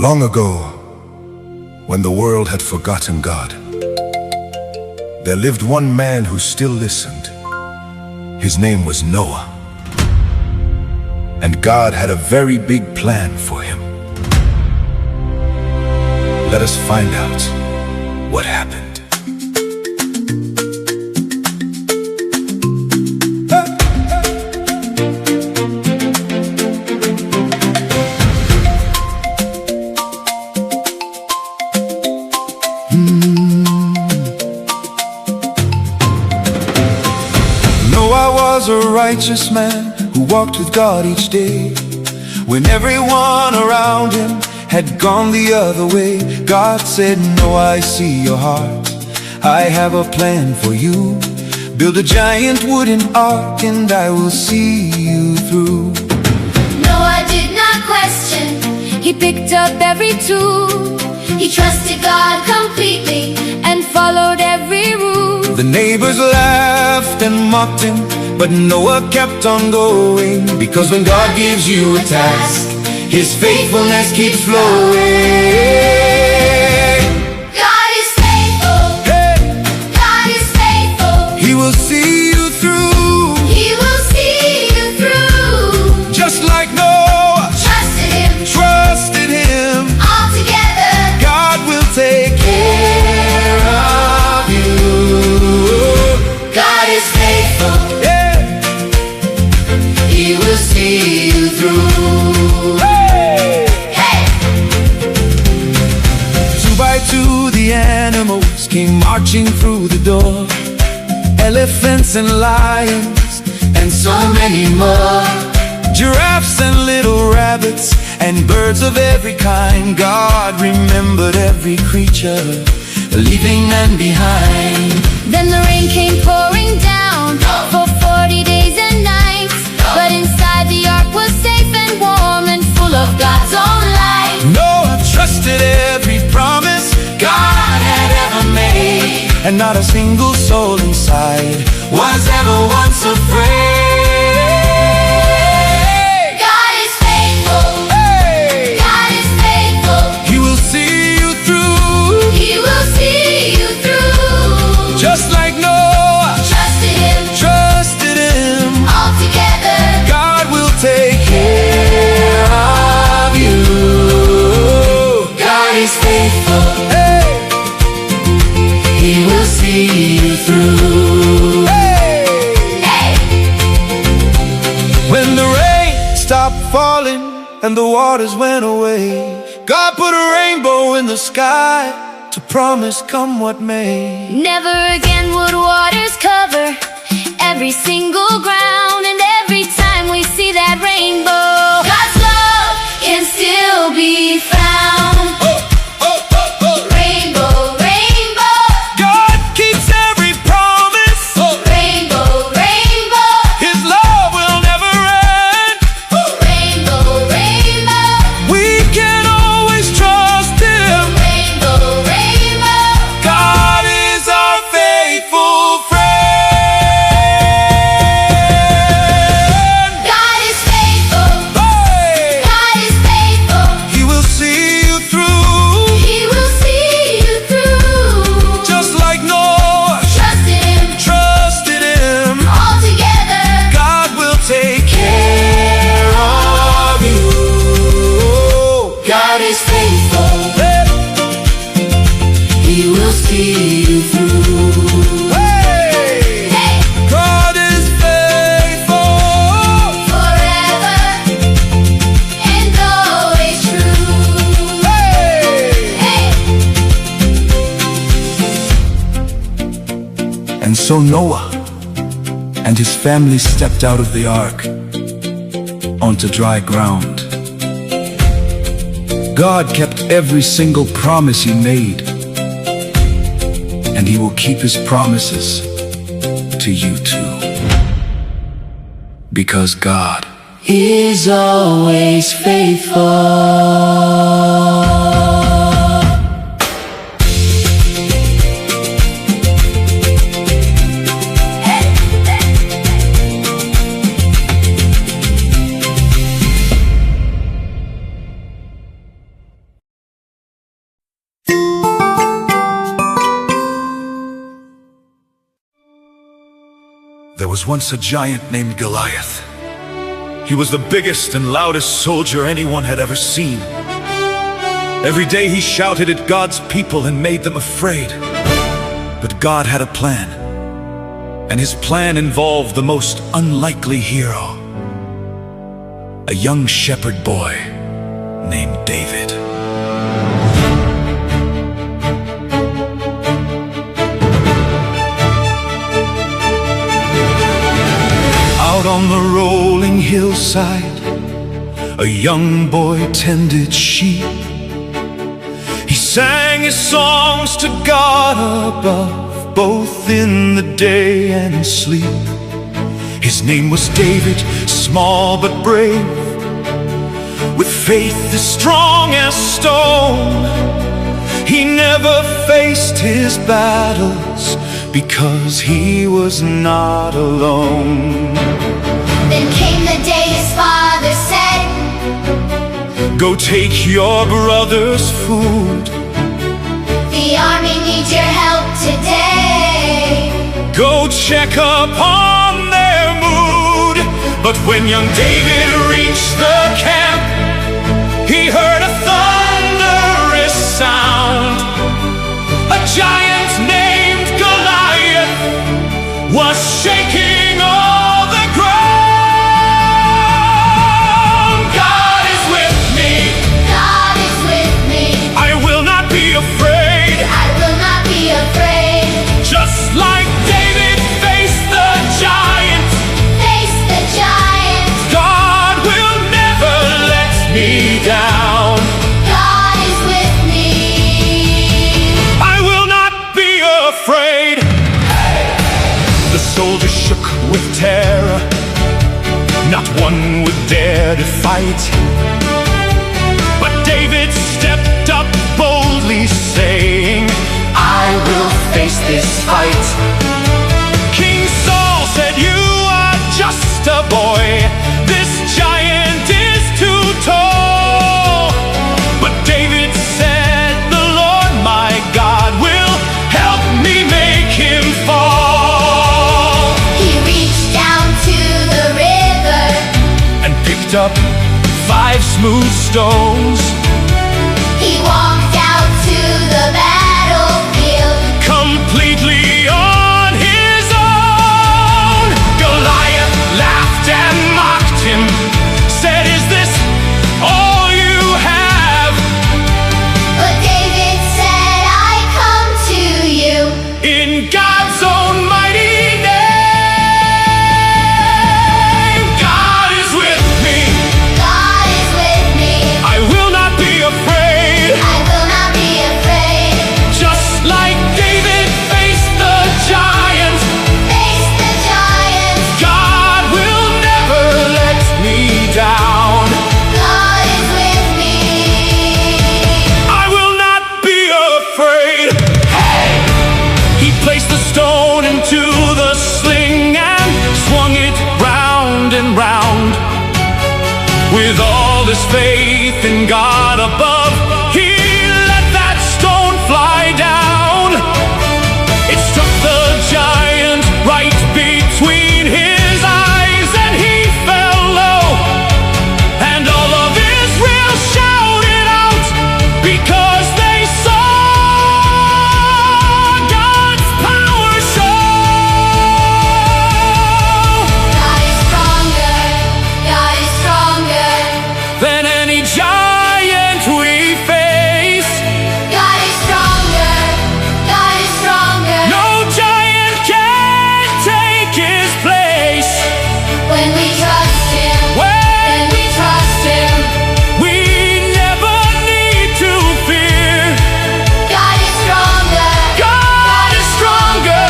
Long ago, when the world had forgotten God, there lived one man who still listened. His name was Noah. And God had a very big plan for him. Let us find out what happened. Noah was a righteous man who walked with God each day. When everyone around him had gone the other way, God said, Noah, I see your heart. I have a plan for you. Build a giant wooden ark and I will see you through. Noah did not question. He picked up every tool. He trusted God completely and followed every rule. The neighbors laughed and mocked him, but Noah kept on going, because when God gives you a task, His faithfulness keeps flowing. God is faithful. Hey! God is faithful. He will see you through. He will see you through. Just like Noah Trusted Him. All together. God will take care of you. God is faithful. Yeah. He will see you through. Hey! Hey! 2 by 2 the animals came marching through the door. Elephants and lions and so many more. Giraffes and little rabbits and birds of every kind. God remembered every creature, leaving none behind. Then the rain came pouring down for 40 days and nights. But inside the ark was safe and warm and full of God's own light. Noah trusted every promise God had ever made, and not a single soul inside was ever once afraid. God is faithful. Hey! God is faithful. He will see you through. He will see you through. Just like Noah Trusted Him. All together. God will take care of you. God is faithful. Hey! He will see you through. Hey! Hey! When the rain stopped falling and the waters went away, God put a rainbow in the sky to promise come what may. Never again would waters cover every single ground, and every time we see that rainbow, God's love can still be found. Rainbow, rainbow, God keeps every promise. rainbow, rainbow, His love will never end. rainbow, rainbow, We can always trust Him. rainbow, rainbow. God is our faithful friend. God is faithful. Hey! God is faithful. He will see you through. He will see you through. Just like Noah Trusted Him. trusted Him. All together. God will take care of you. God is faithful. Hey! He will see you through. Hey! Hey! God is faithful. Forever and always true. Hey! Hey! And so Noah and his family stepped out of the ark onto dry ground. God kept every single promise He made, and He will keep His promises to you too. Because God Is always faithful. There was once a giant named Goliath. He was the biggest and loudest soldier anyone had ever seen. Every day he shouted at God's people and made them afraid. But God had a plan, and his plan involved the most unlikely hero, a young shepherd boy named David. Out on the rolling hillside, a young boy tended sheep. He sang his songs to God above, both in the day and sleep. His name was David, small but brave, with faith as strong as stone. He never faced his battles because he was not alone. Then came the day his father said, "Go take your brother's food. the army needs your help today. Go check up on their mood." But when young David reached the camp, he heard a thunderous sound. A giant named Goliath was shaking all the ground. God is with me. God is with me. I will not be afraid. I will not be afraid. Just like David faced the giant, Face the giant. God will never let me down. God is with me. I will not be afraid. The soldiers shook with terror. Not one would dare to fight. But David stepped up boldly, saying, "I will face this fight." King Saul said, "You are just a boy. This giant is too tall." But David said, "The Lord my God will help me make him fall." He reached down to the river. And picked up 5 smooth stones. He walked out to the battlefield. Completely on his own. Goliath laughed and mocked him, said, "Is this all you have?" But David said, I come to you. In God's own mighty name. God is with me. God is with me. I will not be afraid. I will not be afraid. Just like David faced the giant, Face the giant. God will never let me down. God is with me. I will not be afraid. Hey! He placed the stone into the sling and swung it round and round. With all his faith in God above, he let that stone fly down. It struck the giant right between his eyes, and he fell low. And all of Israel shouted out, because they saw God's power show. God is stronger. God is stronger. Than any giant we face. God is stronger. God is stronger. No giant can take his place. When we trust him. When we trust him. we never need to fear. God is stronger. God is stronger,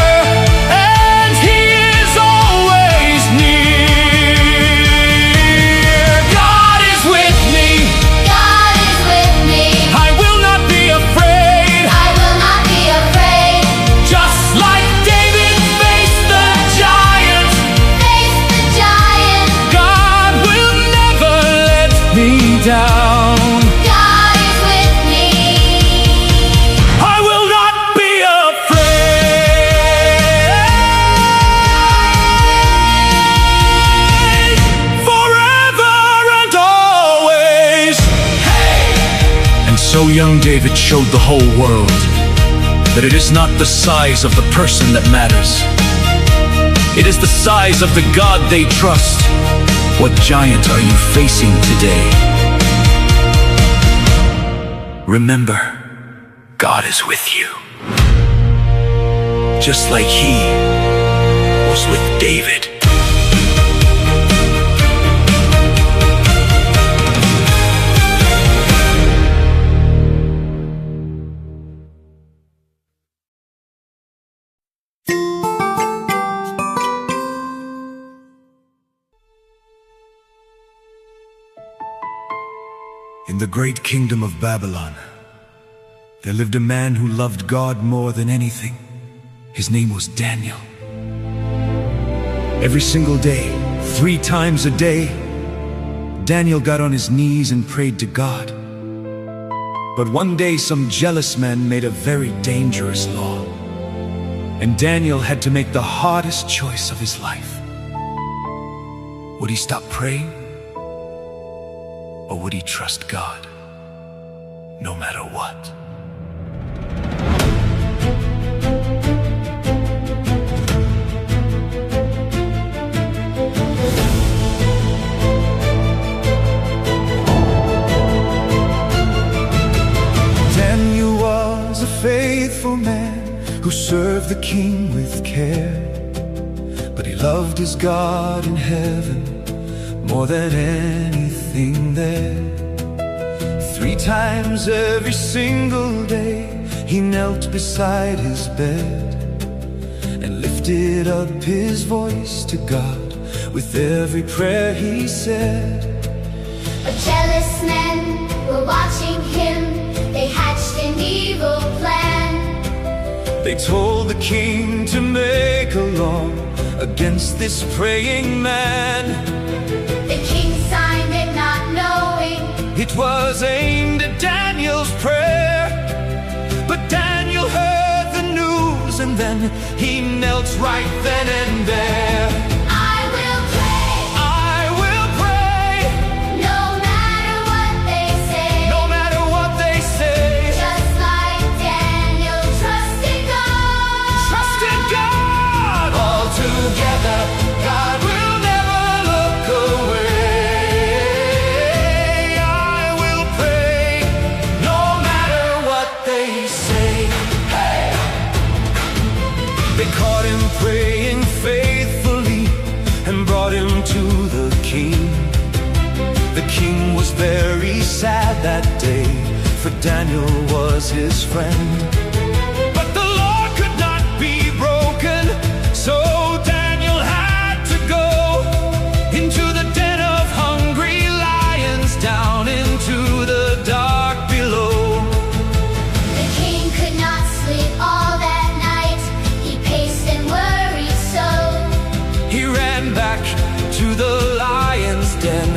and he is always near. God is with me. God is with me. I will not be afraid. I will not be afraid. Just like David faced the giant, Face the giant. God will never let me down. God is with me. I will not be afraid. young David showed the whole world that it is not the size of the person that matters. It is the size of the God they trust. What giant are you facing today? Remember, God is with you. Just like He was with David. In the great kingdom of Babylon, there lived a man who loved God more than anything. His name was Daniel. Every single day, 3 times a day, Daniel got on his knees and prayed to God. But one day some jealous men made a very dangerous law, and Daniel had to make the hardest choice of his life. Would he stop praying? Or would he trust God, no matter what? Daniel was a faithful man who served the king with care, but he loved his God in heaven more than anything there. 3 times every single day, he knelt beside his bed and lifted up his voice to God. With every prayer he said, But jealous men were watching him. They hatched an evil plan. they told the king to make a law against this praying man. The king signed it not knowing It was aimed at Daniel's prayer, but Daniel heard the news, and then he knelt right then and there. I will pray, I will pray, no matter what they say. no matter what they say. Just like Daniel trusted God. Trusted God. All together, God will never look away. I will pray, no matter what they say. Hey! They caught him praying faithfully and brought him to the king. The king was very sad that day, for Daniel was his friend. But the law could not be broken, so Daniel had to go into the den of hungry lions, down into the dark below. The king could not sleep all that night. He paced and worried so. He ran back to the lion's den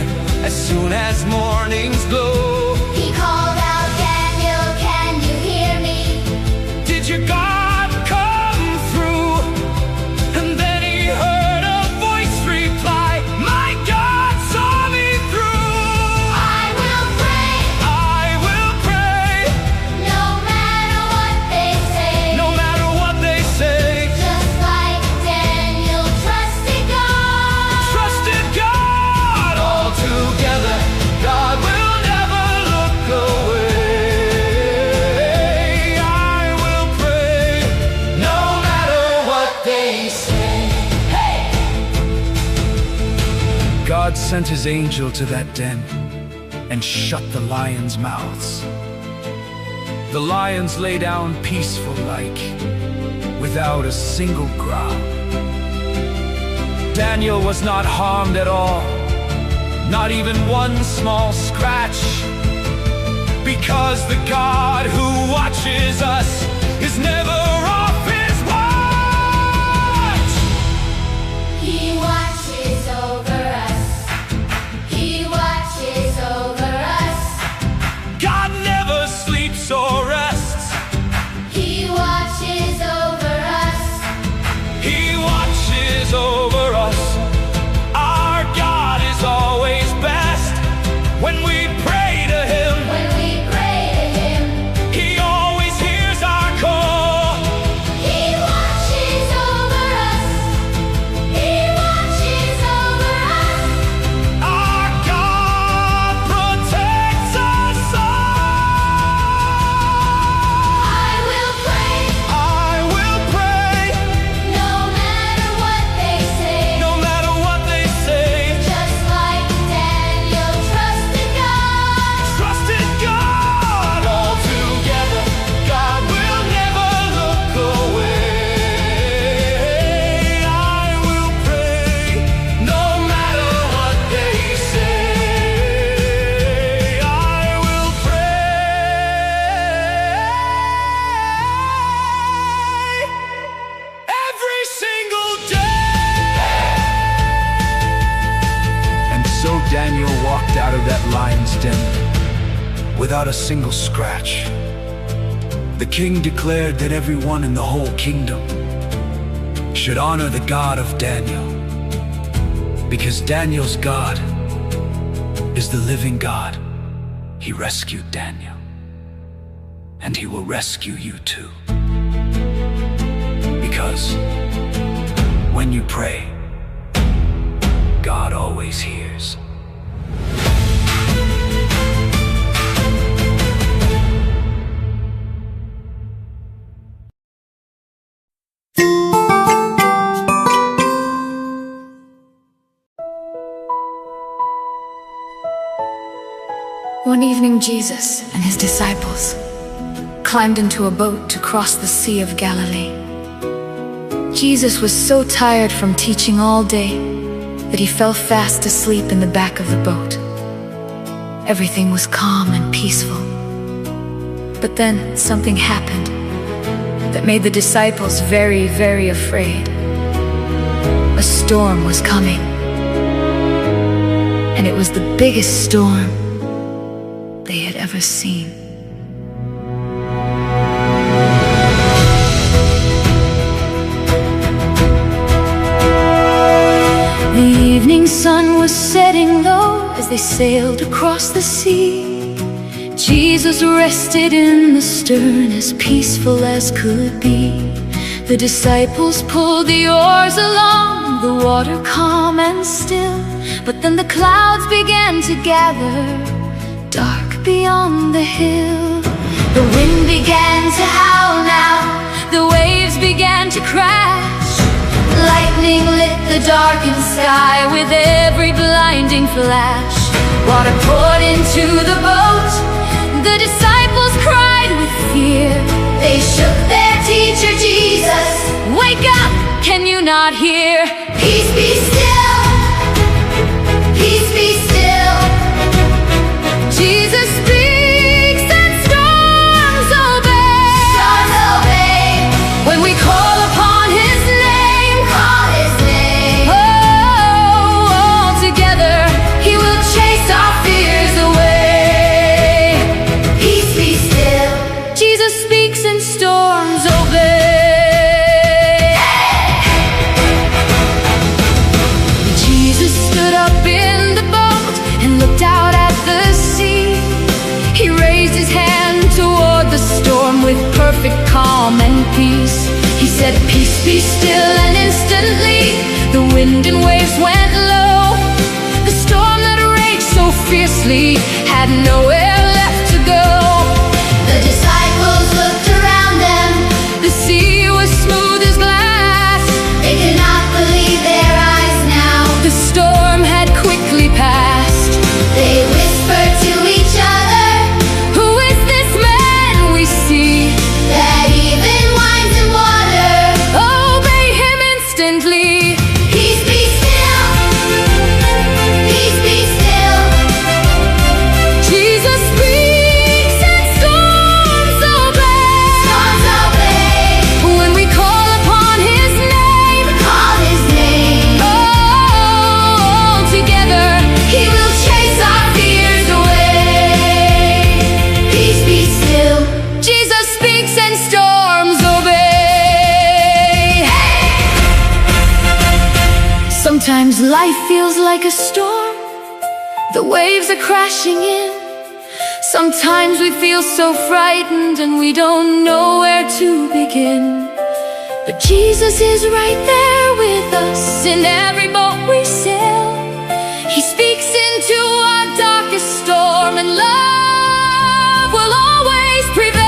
as soon as morning's glow. He called out, Daniel, can you hear me? Did your God come through? And then he heard a voice reply, my God saw me through. I will pray, I will pray, no matter what they say. no matter what they say. Just like Daniel trusted God. Trusted God. All together, God will never look away. I will pray, no matter what they say. Hey! God sent his angel to that den and shut the lions' mouths. The lions lay down peaceful like, without a single growl. Daniel was not harmed at all, not even one small scratch, because the God who watches us is never off his watch. He watches over us. He watches over us. God never sleeps or rests. He watches over us. He watches over us. Our God is always best when we pray to him. When we pray to him, that lion's den without a single scratch. The king declared that everyone in the whole kingdom should honor the God of Daniel, because Daniel's God is the living God. He rescued Daniel, and he will rescue you too. Because when you pray, God always hears. One evening, Jesus and his disciples climbed into a boat to cross the Sea of Galilee. Jesus was so tired from teaching all day that he fell fast asleep in the back of the boat. Everything was calm and peaceful. But then something happened that made the disciples very, very afraid. A storm was coming, and it was the biggest storm they had ever seen. The evening sun was setting low as they sailed across the sea. Jesus rested in the stern, as peaceful as could be. The disciples pulled the oars along, the water calm and still. But then the clouds began to gather, dark beyond the hill. The wind began to howl now, the waves began to crash. Lightning lit the darkened sky with every blinding flash. Water poured into the boat, the disciples cried with fear. They shook their teacher Jesus. Wake up, can you not hear? Peace be still, peace be still. Jesus speaks and storms obey. Storms obey. When we call upon his name, call his name. Oh, all together he will chase our fears away. Peace be still. Jesus speaks and storms obey. Jesus stood up in the boat and looked out at the sea. He raised his hand toward the storm with perfect calm and peace. He said, peace be still, and instantly the wind and waves went low. The storm that raged so fiercely had nowhere left to go. The disciples looked around them. The sea was smooth as glass. They could not believe their eyes now. The storm had quickly passed. They whispered to each other, who is this man we see, that even wines and water obey him instantly? Peace be still, peace be still. Jesus speaks and storms obey. Storms obey. When we call upon his name, call his name. Oh, together he will chase our fears away. Peace be still. Jesus speaks and storms obey. Sometimes life feels like a storm. The waves are crashing in. Sometimes we feel so frightened and we don't know where to begin. But Jesus is right there with us in every boat we sail. He speaks into our darkest storm, and love will always prevail.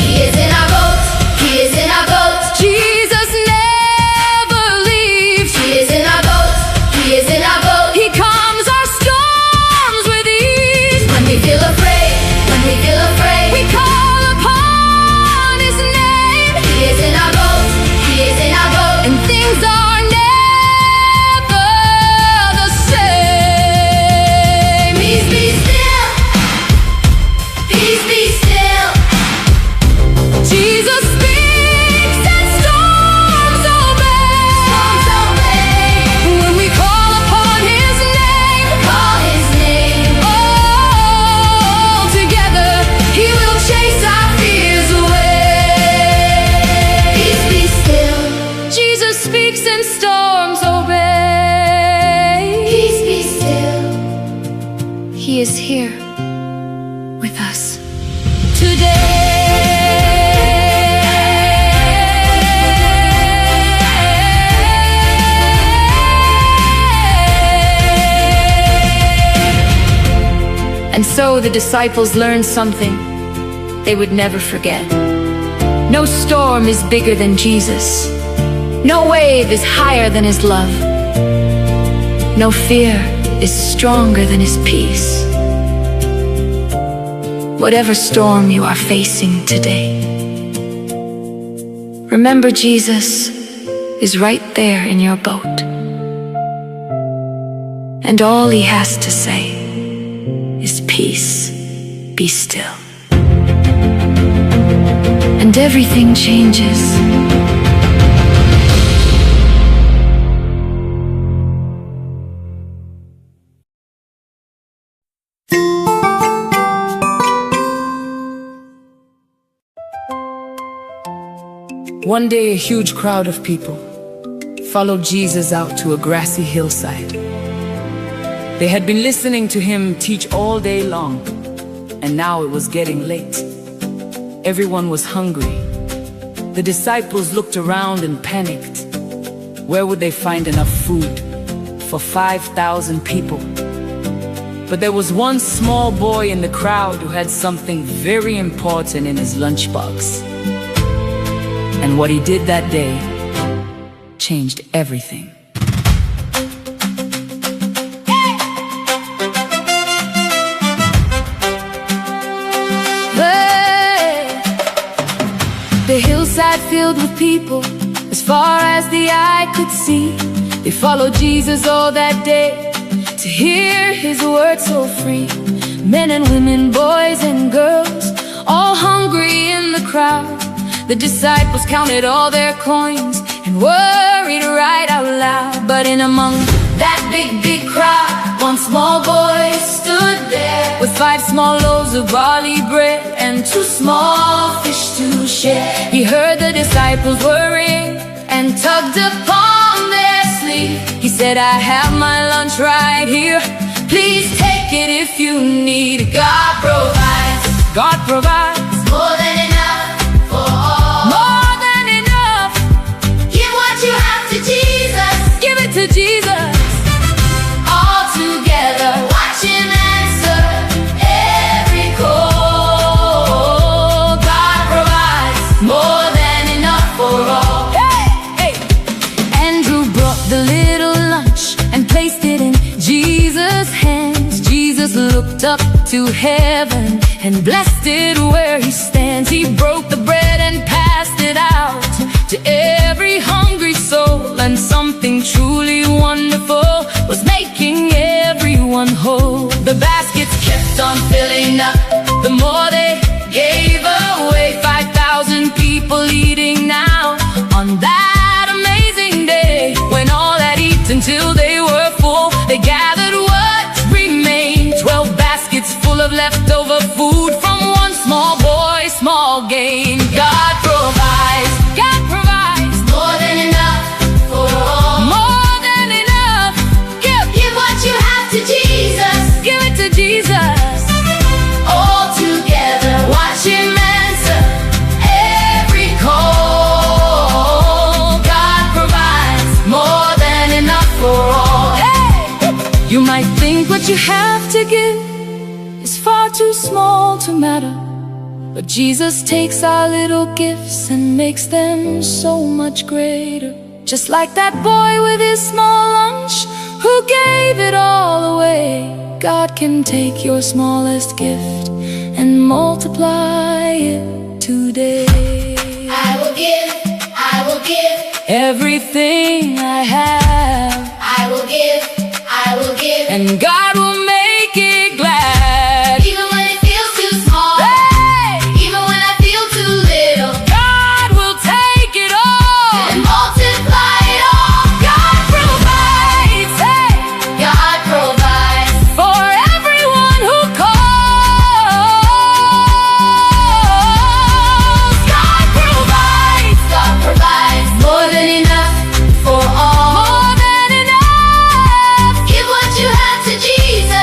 He is in our boat, he is in our boat. Jesus never leaves. He is in our boat, he is in our boat. He calms our storms with ease. When we feel afraid, when we feel afraid, we call upon his name. He is in our boat, he is in our boat. And things are never the so the disciples learned something they would never forget. No storm is bigger than Jesus. No wave is higher than His love. No fear is stronger than His peace. Whatever storm you are facing today, remember Jesus is right there in your boat. And all He has to say is peace, be still. And everything changes. One day, a huge crowd of people followed Jesus out to a grassy hillside. They had been listening to Him teach all day long, and now it was getting late. Everyone was hungry. The disciples looked around and panicked. Where would they find enough food for 5,000 people? But there was one small boy in the crowd who had something very important in his lunchbox. And what he did that day changed everything. The hillside filled with people, as far as the eye could see. They followed Jesus all that day to hear His word so free. Men and women, boys and girls, all hungry in the crowd. The disciples counted all their coins and worried right out loud. But in among that big crowd, one small boy stood there with 5 small loaves of barley bread and 2 small fish to share. He heard the disciples worrying and tugged upon their sleeve. He said, I have my lunch right here. Please take it if you need. God provides. God provides More than enough for all. more than enough. Give what you have to Jesus. Give it to Jesus. All together, watch Him answer every call. God provides more than enough for all. Hey, hey. Andrew brought the little lunch and placed it in Jesus' hands. Jesus looked up to heaven and blessed it where He stands. He broke the bread and passed it out to every hungry soul. And something truly wonderful was making everyone whole. The baskets kept on filling up, the more they gave away. 5,000 people eating now on that amazing day. When all had eaten till they were full, they gathered what remained. 12 baskets full of leftover food from one small boy, small gain. God provides. God provides More than enough for all. more than enough. Give what you have to Jesus. Give it to Jesus. All together, watch Him answer every call. God provides more than enough for all. Hey! You might think what you have to give is far too small to matter, but Jesus takes our little gifts and makes them so much greater. Just like that boy with his small lunch who gave it all away. God can take your smallest gift and multiply it today. I will give Everything I have, I will give and God will make it glad. even when it feels too small, Hey! even when I feel too little, God will take it all and multiply it all. God provides, hey, God provides for everyone who calls. God provides more than enough for all. more than enough. Give what you have to Jesus.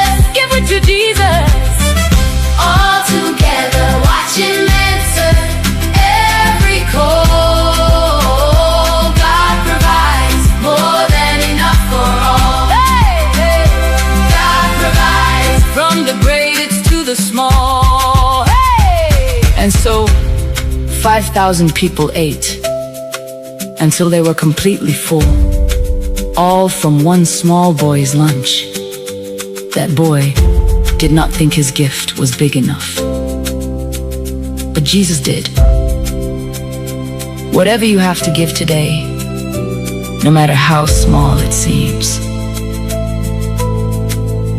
And so 5,000 people ate until they were completely full, all from one small boy's lunch. That boy did not think his gift was big enough, but Jesus did. Whatever you have to give today, no matter how small it seems,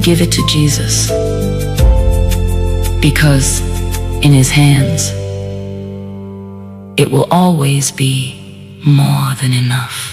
give it to Jesus, because in His hands, it will always be more than enough.